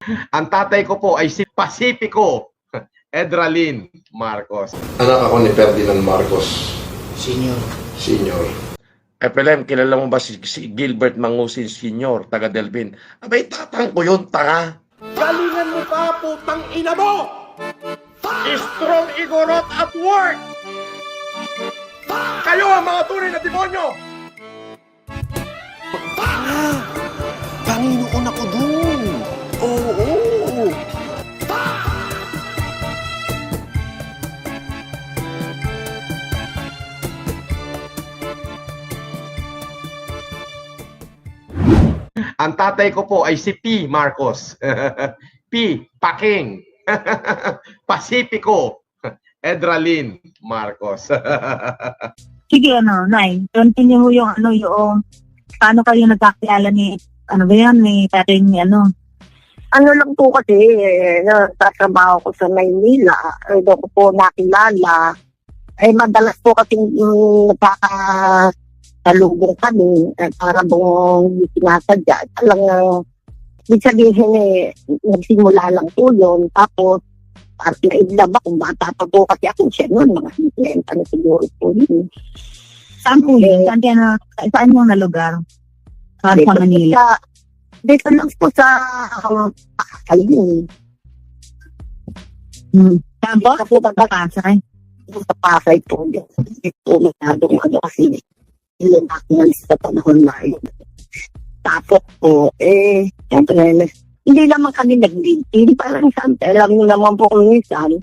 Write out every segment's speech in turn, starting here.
Ang tatay ko po ay si Pacifico Edralin Marcos. Anak ako ni Ferdinand Marcos Senior. Senior. FLM, kilala mo ba si Gilbert Mangusin Sr., taga Delvin? Abay, tatang ko yun, tanga. Galingan mo pa, putang ina mo! Strong Igorot at work! Kayo ang mga tunay na demonyo! Panginoon ako dun! Oo! Ang tatay ko po ay si P. Marcos. P. Paking. Pacifico Edralin Marcos. Sige, Nay, continue mo yung yung paano kayo nagkakilala ni, ni tatay ni Ano lang po kasi, nagtatrabaho ko sa Maynila, doon ko po nakilala. Madalas po kasi nagkakasalubong kami, para bong sinasadya. Talagang, ibig sabihin nagsimula lang po yun. Tapos, at naidlab ako, bata pa po kasi ako siya noon, mga 50 na siguro po yun. Saan po yun? Saan yung na lugar? Sa Manila? Dito lang po sa Pasay. Saan po? Sa Pasay? Sa Pasay po. Dito masyadong kasi ilumak na sa panahon na yun. Tapos po, siyempre, hindi naman kami nag-dating. Parang siyempre, alam mo naman po kung minsan,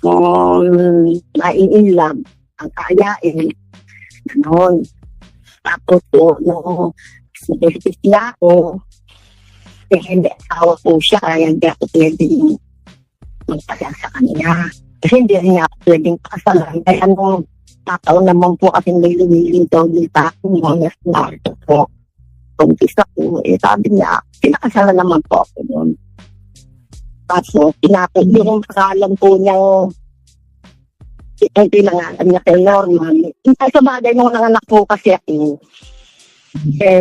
kung nai-inlove, ang kayain, gano'n. Tapos po, nag-dating niya ako, hindi asawa po siya, kaya hindi ako pwedeng magpasal sa kanya. Kasi hindi rin niya ako pwedeng pakasalan. Kaya nung tataon naman po kasi may lumiling daw dito ako, mga narito po. Kumpisa po, sabi niya, pinakasalan naman po ako noon. Tapos, pinapag yung pangalan po niyang ang pinangalan niya kay Norman. Ay, sa bagay nung nanganak po kasi ako,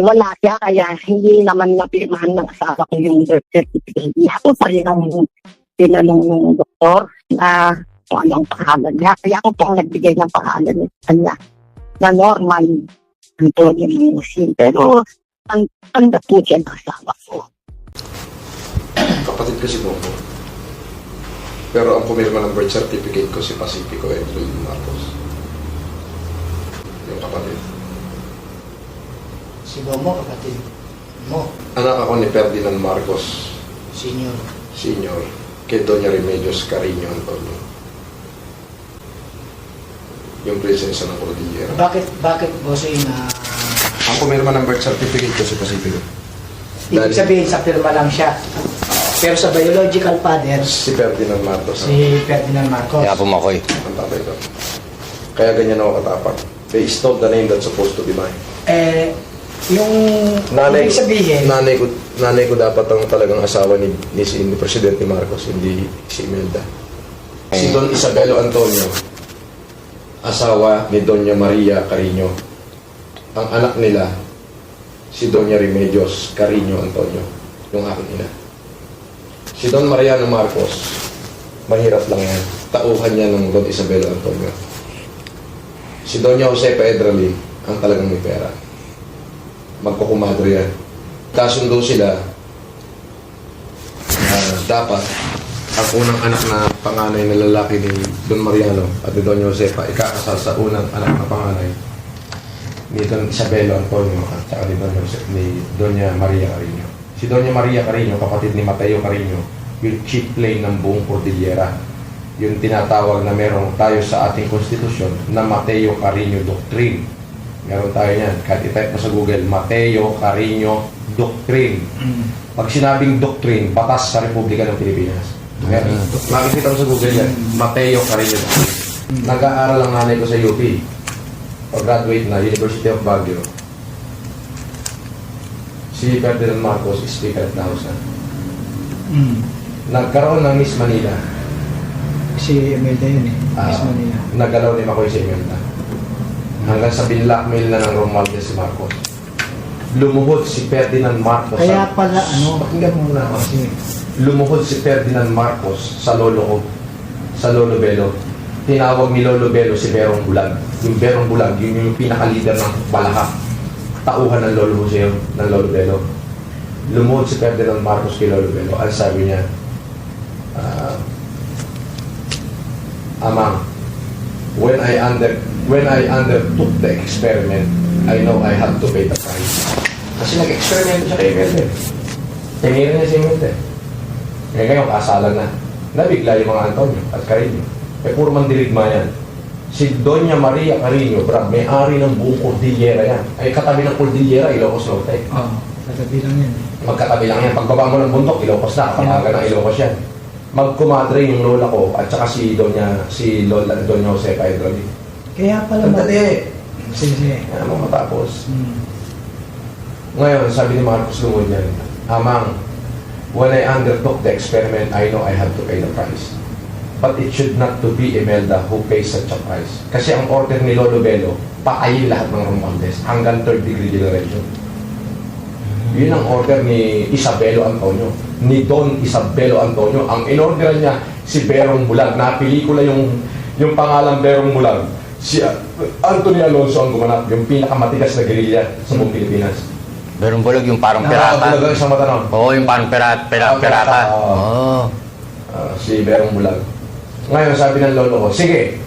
wala siya, kaya hindi naman napirmahan ng asawa ko yung birth certificate. Ako pa rin ang tinanong ng doktor na kung anong pangalan niya. Kaya ako pong nagbigay ng pangalan niya kanya na Norman Antonio Musin. Pero ang tanda po siya ng asawa ko. Kapatid ko si Coco. Pero ang pumirma ng birth certificate ko si Pacifico Edralin Marcos. Yung kapatid. Si Momo, kapatid mo. Anak ako ni Ferdinand Marcos Senior. Senior. Kay Doña Remedios Carino Antonio. Yung prinsesa ng Cordillera. Bakit bossing na Ang pumirma ng birth certificate ko si Pacifico. ibig sabihin sa firma lang siya? Pero sa biological father, Si Ferdinand Marcos. si Ferdinand Marcos. Kaya pumakoy. Ang tatay ko. Kaya ganyan ako katapag. They stole the name that's supposed to be mine. Yung Nanay, ibig sabihin, nanay ko dapat ang talagang asawa ni Presidente Marcos, hindi si Imelda. Si Don Isabelo Antonio, asawa ni Doña Maria Carino. Ang anak nila, si Doña Remedios Carino Antonio, yung aking ina. Si Don Mariano Marcos, mahirap lang yan. Tauhan niya ng Don Isabelo Antonio. Si Doña Josepa Edralin, ang talagang may pera. Magkukumadro yan. Kasundo sila na dapat ang unang anak na panganay na lalaki ni Don Mariano at ni Doña Josepa ikakasal sa unang anak na panganay ni Don Isabelo Antonio at saka ni Doña Maria Carino. Si Doña Maria Carino, kapatid ni Mateo Carino, yung chief plane ng buong Cordillera. Yung tinatawag na meron tayo sa ating konstitusyon na Mateo Carino Doctrine. Meron tayo yan. Kahit itype mo sa Google, Mateo Carino Doctrine. Pag sinabing doctrine, batas sa Republika ng Pilipinas. Meron. Makikita mo sa Google yan. Mateo Carino Doctrine. Nag-aaral ang nanay ko sa UP. Pag-graduate na, University of Baguio. Si Ferdinand Marcos, Speaker of the House. Nagkaroon ng Miss Manila. si Imelda yun Miss Manila. Nagalaw ni Makoy si Imelda. Hanggang sa binlockmail na ng Romualdez si Marcos. lumuhod si Ferdinand Marcos. Kaya pala, ano, Pakinggan mo muna kasi. Lumuhod si Ferdinand Marcos sa lolo ko, sa Lolo Belo. Tinawag ni Lolo Belo si Berong Bulag. Yung Berong Bulag, yun yung pinaka-leader ng Balaha. Tauhan ng Lolo Jose, ng Lolo Belo. Lumuhod si Ferdinand Marcos kay Lolo Belo. Ang sabi niya, Amang, when I undertook the experiment, I know I had to pay the price. Kasi nag-experiment siya kay Melde. Tinira niya si Melde. Ngayon, kasalan na. Nabigla yung mga Antonio at Carino. Puro mandirigma yan. Si Doña Maria Carino, brad, may-ari ng buong Cordillera yan. Ay, katabi ng Cordillera, Ilocos Norte. Oo, sasabi lang yan. Magkatabi lang yan. Pagbaba mo ng bundok, Ilocos na. Kapag ng Ilocos yan. Magkumadre yung lola ko at saka si Doña Josefa Edrali. Kaya pala Tandali. Sige. Yan mo matapos. Ngayon, sabi ni Marcos Lumod yan, Amang, when I undertook the experiment, I know I had to pay the price. But it should not to be Imelda who pays such a price. Kasi ang order ni Lolo Belo, pakayin lahat ng Romualdez hanggang third degree generation. Yun ang order ni Isabelo Antonio, ni Don Isabelo Antonio. Ang in-order niya, si Berong Bulag. Na pelikula yung pangalan Berong Bulag. Si Anthony Alonso ang gumanap, yung pinakamatigas na guerrilla sa buong Pilipinas. Berong Bulag yung parang pirata. Bulag ang isang matanong. Oo, yung parang pirata. Oo. Si Berong Bulag. Ngayon, sabi ng lolo ko, sige,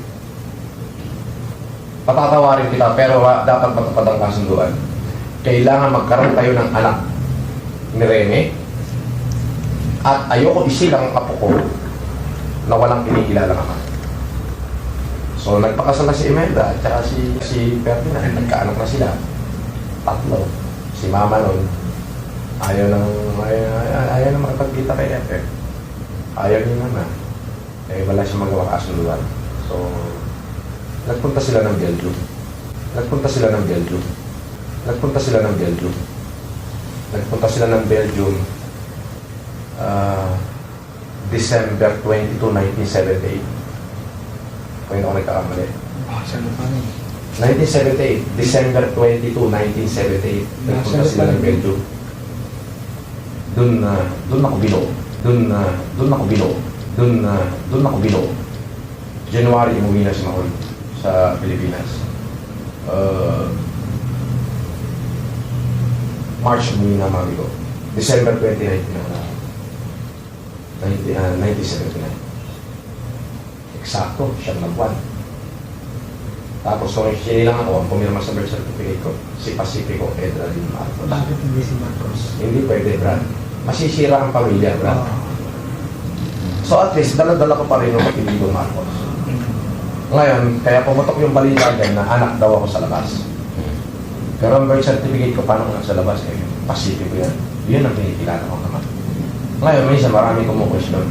patatawarin kita, pero dapat matupad ang kasunduan. Kailangan magkaroon tayo ng anak ni Rene at ayoko isilang ang apo ko na walang kinikilala ka. So, nagpakasal na si Imelda at saka si Ferdinand. Nagkaanak na sila. Tatlo. Si Mama nun, ayaw na makipagkita kay Efe. Ayaw niya naman. Eh, wala siya magawa kasunduan. So, nagpunta sila ng Belgium. December 22, 1978. Kung hindi ako nagkakamali. Saan pa rin? 1978, December 22, 1978. Nagpunta sila ng Belgium. Doon ako bilo. January, umuwi na si Makoy sa Pilipinas. March, umuwi na mami ko. December 2019 na 1979. Eksakto, siyang nagwan. Tapos kung sinilang ako, ang pumirma sa birth certificate ko, si Pacifico Edralin Marcos. Bakit hindi si Marcos? Hindi pwede, Brad. Masisira ang pamilya, Brad. So at least, dala-dala ko pa rin yung apelido Marcos. Ngayon, kaya pumutok yung balita dyan na anak daw ako sa labas. Pero ang birth certificate ko, paano nga sa labas? Eh, Pacifico yan. Yun ang pinikilala ko naman. Ngayon, minsan marami kumukwestiyon.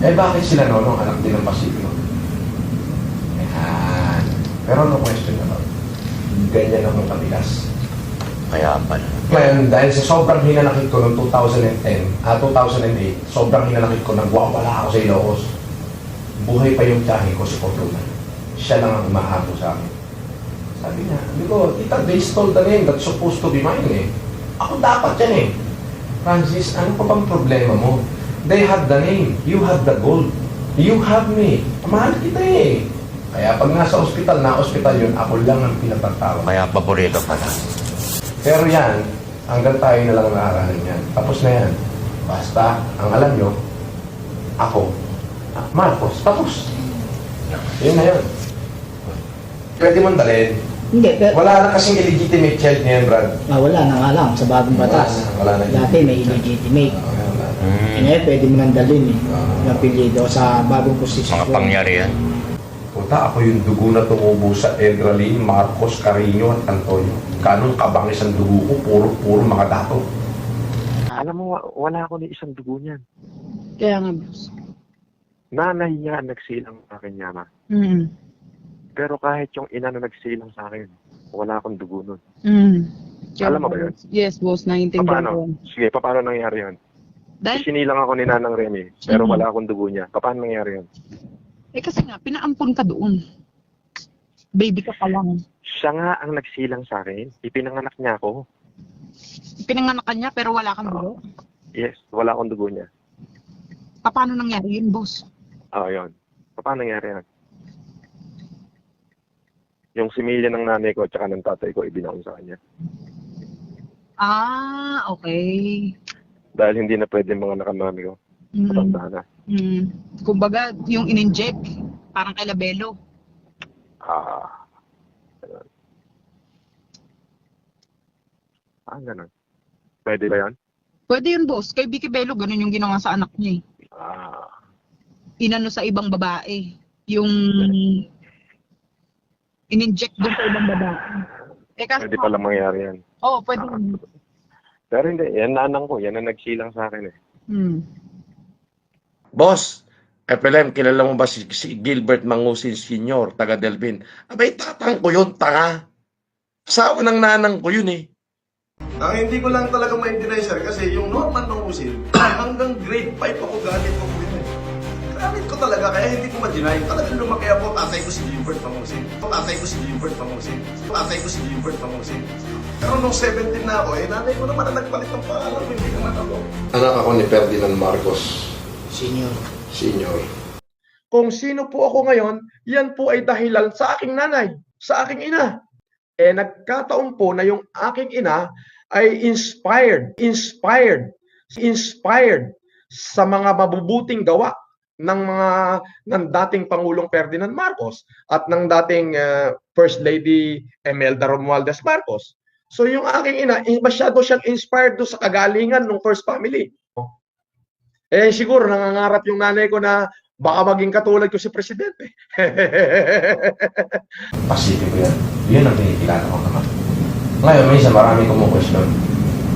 Eh, bakit sila nung anak din ng Pacifico? Yan. Pero no question naman. Ganyan akong katigas. Kaya pala. Ngayon, dahil sa sobrang hinanakit ko noong 2008, sobrang hinanakit ko, nagwawala ako sa Ilocos. Buhay pa yung tiyahin ko si Cortuna. Siya lang ang umahabol sa akin. Sabi niya, tita, they stole the name that's supposed to be mine eh. Ako dapat yan eh. Francis, ano pa bang problema mo? They had the name, you had the gold. You have me. Mahal kita eh. Kaya pag nasa ospital, yun, ako lang ang pinapagtawag. Kaya paborito pala. Pero yan, hanggang tayo na lang naaralan yan. Tapos na yan. Basta, ang alam nyo, ako, Marcos, tapos. Yun na yun. Pwede mong dalhin. Hindi, pero Wala na kasing illegitimate child niyan, Brad. wala na nga lang sa bagong batas. Wala na. Dati may illegitimate. Ngayon, pwede mo nang dalhin eh. Yung apelyido sa bagong posisyon. Mga pangyarihan. Puta, ako yung dugo na tumubo sa Edralin, Marcos, Carino at Antonio. Ganong kabangis ang dugo ko, puro mga dato. Alam mo, wala ako ni isang dugo niyan. Kaya nga, boss. Nanay niya nagsilang sa akin, Yama. Pero kahit yung ina na nagsilang sa akin, wala akong dugo nun. Alam mo ba yun? Yes, boss. Naiintindihan ko. Paano? Sige, paano nangyari yun? Dahil, Sinilang ako ni Nanang Remy, pero wala akong dugo niya. Paano nangyari yun? kasi nga, pinaampun ka doon. Baby ka pa lang. Siya nga ang nagsilang sa akin. Ipinanganak niya ako. Pinanganak ka niya pero wala kang dugo? Yes, wala akong dugo niya. Paano nangyari yun, boss? Yun. Paano nangyari yan? Yung similya ng nanay ko at saka ng tatay ko, ibinaon sa kanya. Okay. Dahil hindi na pwede mga nakamami ko. Matanda na. Kumbaga, yung in-inject, parang kay Labelo. Ganun. Ganun. Pwede ba yan? Pwede yun, boss. Kay Vicky Bello, ganun yung ginawa sa anak niya eh. Inano sa ibang babae. Yung in-inject doon sa ibang babae. Kasi, Pwede pala mangyari yan. pwede yun. Pero hindi, yan nanang ko. Yan ang nagsilang sa akin eh. Boss, FLM, kilala mo ba si Gilbert Mangusin Sr., taga Delvin? Abay, tatang ko yun, tanga. Asawa ng nanang ko yun eh. Ang hindi ko lang talaga maintindihan, sir, kasi yung Norman Mangusin, hanggang grade 5 ako galit ko po yun eh. Galit ko talaga, kaya hindi ko ma-deny. Talagang lumaki ako, tatay ko si Gilbert Mangusin. Tatay ko si Gilbert Mangusin. Tatay ko si Gilbert Mangusin. Pero nung 17 na ako, nanay ko naman na nagpalit ng pangalan, hindi naman ako. Anak ako ni Ferdinand Marcos Senior. Senior. Kung sino po ako ngayon, yan po ay dahilan sa aking nanay, sa aking ina. Nagkataon po na yung aking ina ay inspired sa mga mabubuting gawa ng dating Pangulong Ferdinand Marcos at ng dating First Lady Imelda Romualdez Marcos. So yung aking ina, masyado siyang inspired do sa kagalingan ng First Family. Siguro nangangarap yung nanay ko na baka maging katulad ko si Presidente. Pasipiko yan. Yun ang kinikilala ko naman. Ngayon, minsan marami kumukwestiyon.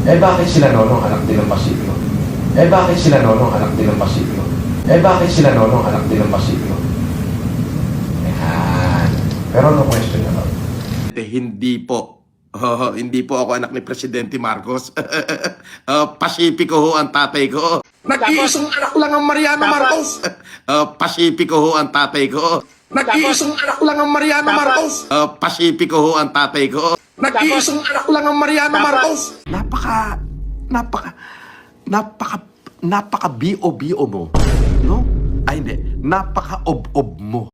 Bakit sila nonong anak din ng Pasipiko? Bakit sila nonong anak din ng Pasipiko? Bakit sila nonong anak din ng Pasipiko? Pero no question naman. Hindi po. Hindi po ako anak ni Presidente Marcos. Pasipiko ho ang tatay ko. Nag-iisang anak lang ang Mariano Marcos. Pasipiko ho ang tatay ko. Nag-iisang anak lang ang Mariano Marcos. Pasipiko ho ang tatay ko. Nag-iisang anak lang ang Mariano Marcos. Napaka BO mo, no? Ay hindi, napaka ob mo.